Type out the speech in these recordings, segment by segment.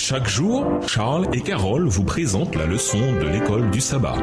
Chaque jour, Charles et Carole vous présentent la leçon de l'école du sabbat.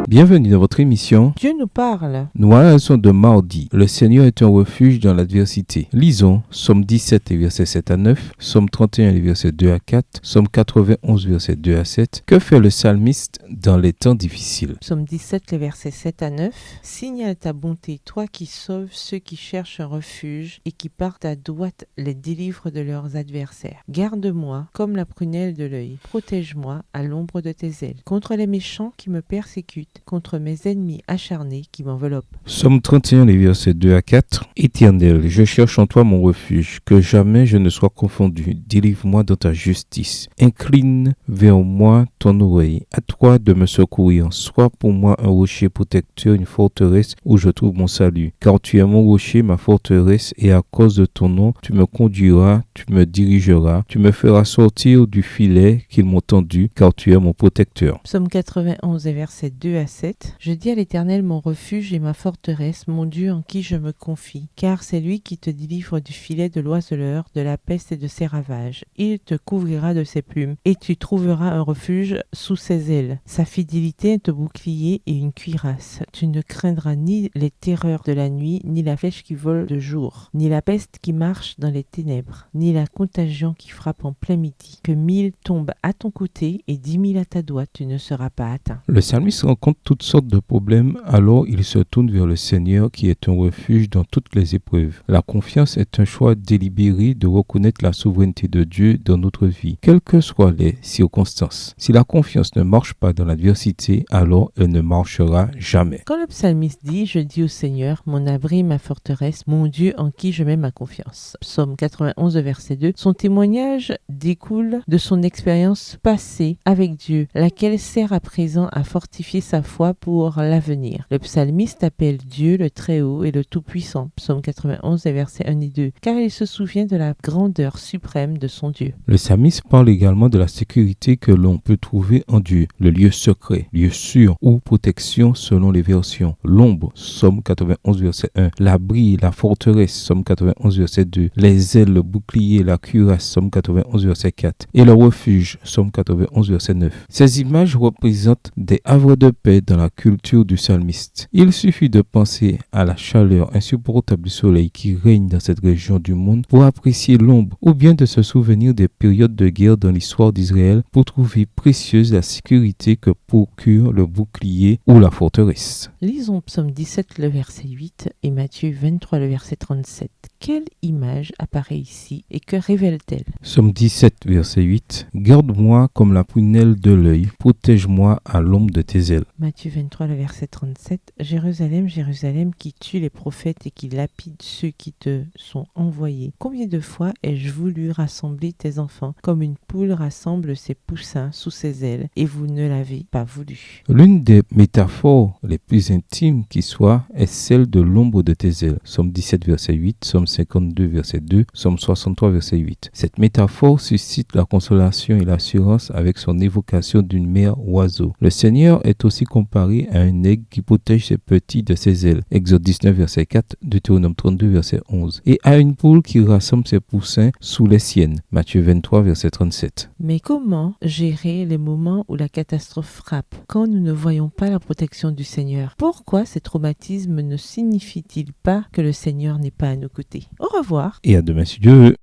Bienvenue dans votre émission Dieu nous parle. Nous sont de mardi. Le Seigneur est un refuge dans l'adversité. Lisons Psaume 17, versets 7 à 9, Psaume 31, versets 2 à 4, Psaume 91, versets 2 à 7. Que fait le psalmiste dans les temps difficiles? Psaume 17, les versets 7 à 9. Signale ta bonté, toi qui sauves ceux qui cherchent un refuge et qui par ta droite les délivres de leurs adversaires. Garde-moi comme la prunelle de l'œil. Protège-moi à l'ombre de tes ailes. Contre les méchants qui me persécutent, contre mes ennemis acharnés qui m'enveloppent. Psaume 31, les versets 2 à 4. Éternel, je cherche en toi mon refuge, que jamais je ne sois confondu. Délivre-moi dans ta justice. Incline vers moi ton oreille. À toi de me secourir. Sois pour moi un rocher protecteur, une forteresse où je trouve mon salut. Car tu es mon rocher, ma forteresse, et à cause de ton nom, tu me conduiras, tu me dirigeras, tu me feras sortir du filet qu'ils m'ont tendu, car tu es mon protecteur. Psaume 91, versets 2 à 7. Je dis à l'Éternel mon refuge et ma forteresse, mon Dieu en qui je me confie, car c'est lui qui te délivre du filet de l'oiseleur, de la peste et de ses ravages. Il te couvrira de ses plumes, et tu trouveras un refuge sous ses ailes. Sa fidélité est un bouclier et une cuirasse. Tu ne craindras ni les terreurs de la nuit, ni la flèche qui vole de jour, ni la peste qui marche dans les ténèbres, ni la contagion qui frappe en plein midi. Que 1000 tombent à ton côté et 10 000 à ta droite, tu ne seras pas atteint. Le psalmiste rencontre toutes sortes de problèmes, alors il se tourne vers le Seigneur qui est un refuge dans toutes les épreuves. La confiance est un choix délibéré de reconnaître la souveraineté de Dieu dans notre vie, quelles que soient les circonstances. Si la confiance ne marche pas dans l'adversité, alors elle ne marchera jamais. Quand le psalmiste dit « Je dis au Seigneur, mon abri, ma forteresse, mon Dieu en qui je mets ma confiance ». Psaume 91, verset 2. Son témoignage découle de son expérience passée avec Dieu, laquelle sert à présent à fortifier sa foi pour l'avenir. Le psalmiste appelle Dieu le Très-Haut et le Tout-Puissant, Psaume 91, versets 1 et 2, car il se souvient de la grandeur suprême de son Dieu. Le psalmiste parle également de la sécurité que l'on peut trouver en Dieu, le lieu secret, lieu sûr ou protection selon les versions, l'ombre, Psaume 91, verset 1, l'abri, la forteresse, Psaume 91, verset 2, les ailes, le bouclier, la cuirasse, Psaume 91, verset 4, et le refuge, Psaume 91, verset 9. Ces images représentent des havres de paix dans la culture du psalmiste. Il suffit de penser à la chaleur insupportable du soleil qui règne dans cette région du monde pour apprécier l'ombre, ou bien de se souvenir des périodes de guerre dans l'histoire d'Israël pour trouver précieuse la sécurité que procure le bouclier ou la forteresse. Lisons Psaume 17, le verset 8 et Matthieu 23, le verset 37. Quelle image apparaît ici et que révèle-t-elle? Psaume 17, verset 8. Garde-moi comme la prunelle de l'œil, protège-moi à l'ombre de tes ailes. Matthieu 23, le verset 37. Jérusalem, Jérusalem, qui tue les prophètes et qui lapide ceux qui te sont envoyés. Combien de fois ai-je voulu rassembler tes enfants comme une poule rassemble ses poussins sous ses ailes et vous ne l'avez pas voulu. L'une des métaphores les plus intimes qui soit est celle de l'ombre de tes ailes. Psaume 17, verset 8, Psaume 52, verset 2, Psaume 63, verset 8. Cette métaphore suscite la consolation et l'assurance avec son évocation d'une mère oiseau. Le Seigneur est aussi comparé à un aigle qui protège ses petits de ses ailes. Exode 19, verset 4, Deutéronome 32, verset 11. Et à une poule qui rassemble ses poussins sous les siennes. Matthieu 23, verset 37. Mais comment gérer les moments où la catastrophe frappe, quand nous ne voyons pas la protection du Seigneur? Pourquoi ces traumatismes ne signifient-ils pas que le Seigneur n'est pas à nos côtés? Au revoir. Et à demain si Dieu veut.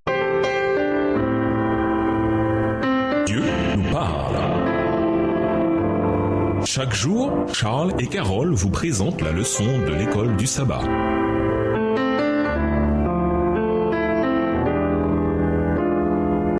Dieu nous parle. Chaque jour, Charles et Carole vous présentent la leçon de l'école du sabbat.